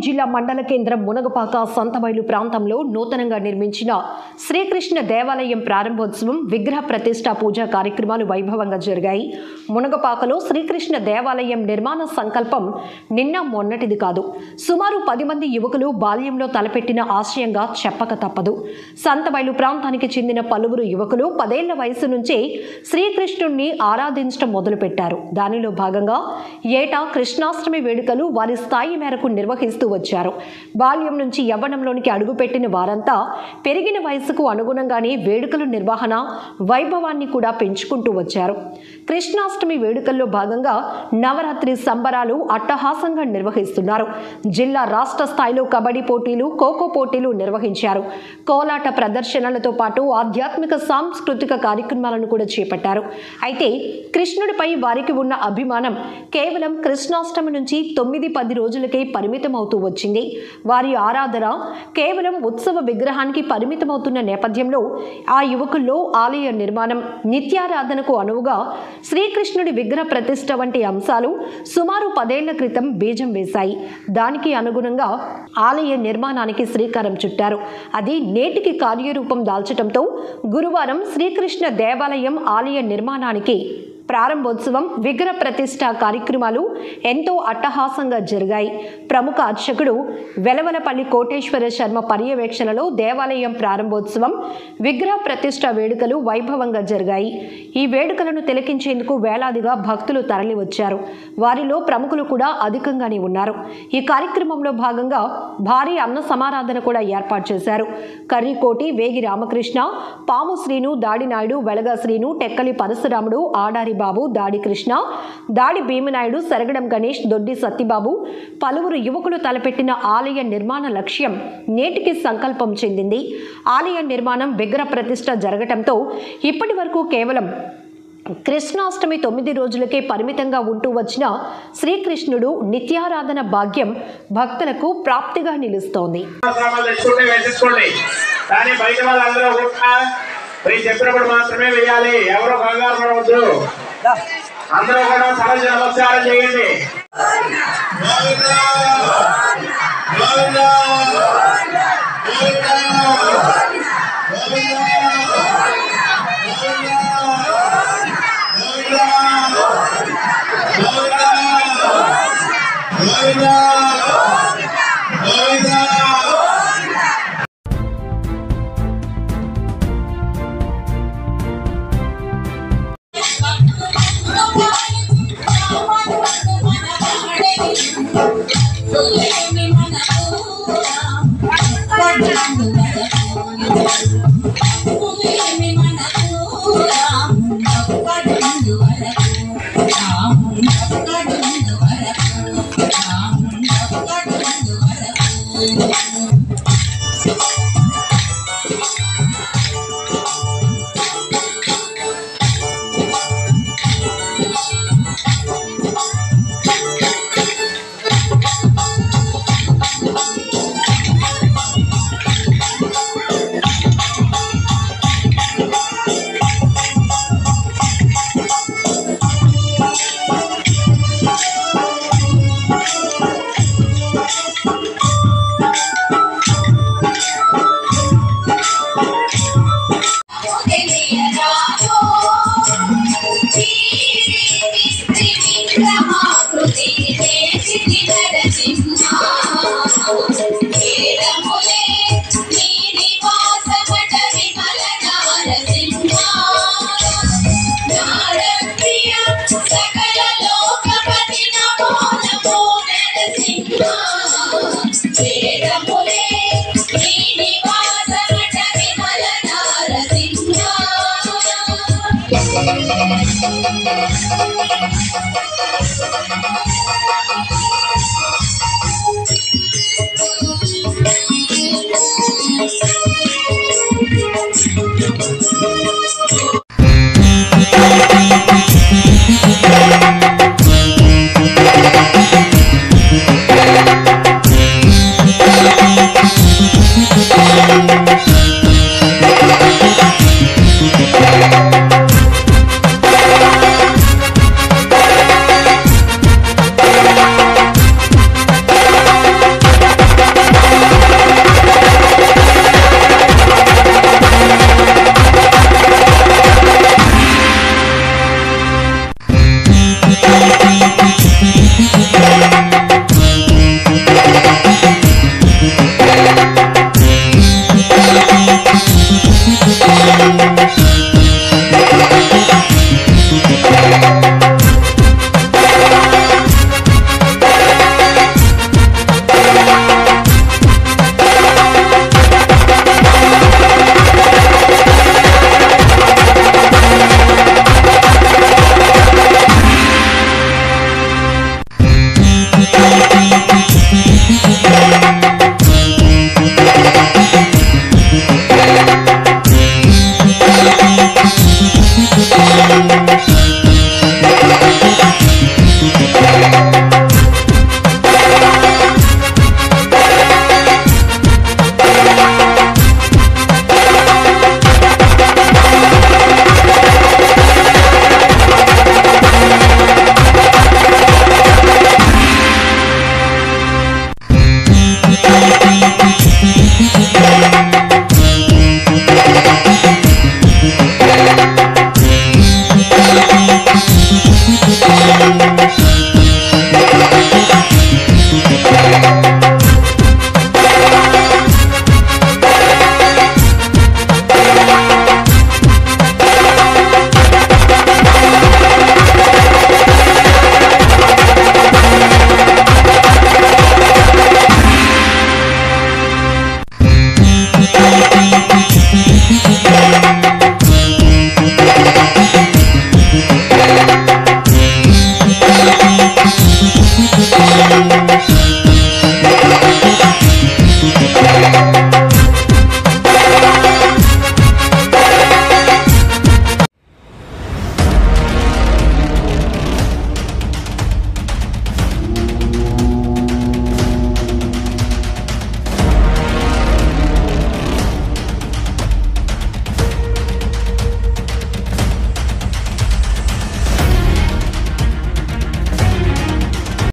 జిల్లా మండల కేంద్రం మునగపాక సంతబైలు ప్రాంతంలో నూతనంగా నిర్మించిన శ్రీకృష్ణ దేవాలయం ప్రారంభోత్సవం విగ్రహ ప్రతిష్ఠ పూజా కార్యక్రమాలు వైభవంగా జరిగాయి. మునగపాకలో శ్రీకృష్ణ దేవాలయం నిర్మాణ సంకల్పం నిన్న మొన్నటిది కాదు. సుమారు 10 మంది యువకులు బాల్యంలో తలపెట్టిన ఆశయంగా చెప్పక తప్పదు. సంతబైలు ప్రాంతానికి చెందిన పలువురు యువకులు 10 ఏళ్ల వయసు నుంచే శ్రీకృష్ణుణ్ణి ఆరాధించడం మొదలుపెట్టారు. దానిలో భాగంగా ఏటా కృష్ణాష్టమి వేడుకలు వారి స్థాయి మేరకు నిర్వహిస్తూ వచ్చారు. బాల్యం నుంచి యవ్వనంలోనికి అడుగుపెట్టిన వారంతా పెరిగిన వయసుకు అనుగుణంగానే వేడుకల నిర్వహణ వైభవాన్ని కూడా పెంచుకుంటూ వచ్చారు. కృష్ణాష్టమి వేడుకల్లో భాగంగా నవరాత్రి సంబరాలు అట్టహాసంగా నిర్వహిస్తున్నారు. జిల్లా రాష్ట్ర స్థాయిలో కబడ్డీ పోటీలు, ఖోఖో పోటీలు నిర్వహించారు. కోలాట ప్రదర్శనలతో పాటు ఆధ్యాత్మిక సాంస్కృతిక కార్యక్రమాలను కూడా చేపట్టారు. అయితే కృష్ణుడిపై వారికి ఉన్న అభిమానం కేవలం కృష్ణాష్టమి నుంచి 9-10 రోజులకే పరిమితం అవుతూ వచ్చింది. వారి ఆరాధన కేవలం ఉత్సవ విగ్రహానికి పరిమితమవుతున్న నేపథ్యంలో ఆ యువకుల్లో ఆలయ నిర్మాణం, నిత్యారాధనకు అనువుగా శ్రీకృష్ణుడి విగ్రహ ప్రతిష్ఠ వంటి అంశాలు సుమారు 10 ఏళ్ల క్రితం బీజం వేశాయి. దానికి అనుగుణంగా ఆలయ నిర్మాణానికి శ్రీకారం చుట్టారు. అది నేటికి కార్యరూపం దాల్చడంతో గురువారం శ్రీకృష్ణ దేవాలయం ఆలయ నిర్మాణానికి ప్రారంభోత్సవం, విగ్రహ ప్రతిష్ఠ కార్యక్రమాలు ఎంతో అట్టహాసంగా జరిగాయి. ప్రముఖ అర్చకుడు వెలవలపల్లి కోటేశ్వర శర్మ పర్యవేక్షణలో దేవాలయం ప్రారంభోత్సవం, విగ్రహ ప్రతిష్ఠ వేడుకలు వైభవంగా జరిగాయి. ఈ వేడుకలను తిలకించేందుకు వేలాదిగా భక్తులు తరలివచ్చారు. వారిలో ప్రముఖులు కూడా అధికంగానే ఉన్నారు. ఈ కార్యక్రమంలో భాగంగా భారీ అన్న సమారాధన కూడా ఏర్పాటు చేశారు. కర్రికోటి వేగి రామకృష్ణ, పాము శ్రీను, దాడి నాయుడు, వెలగా శ్రీను, టెక్కలి పరశురాముడు, ఆడారి బాబు, దాడి కృష్ణ, దాడి భీమనాయుడు, సరగడం గణేష్, దొడ్డి సత్యబాబు పలువురు యువకులు తలపెట్టిన ఆలయ నిర్మాణ లక్ష్యం నేటికి సంకల్పం చెందింది. ఆలయ నిర్మాణం, విగ్రహ ప్రతిష్ఠ జరగటంతో ఇప్పటి వరకు కేవలం కృష్ణాష్టమి 9 రోజులకే పరిమితంగా ఉంటూ వచ్చిన శ్రీకృష్ణుడు నిత్యారాధన భాగ్యం భక్తులకు ప్రాప్తిగా నిలుస్తోంది. చెప్పినప్పుడు మాత్రమే వేయాలి. ఎవరో కంగారు పడవద్దు. అందరూ కూడా సహజ నమస్కారం చేయండి. Thank you.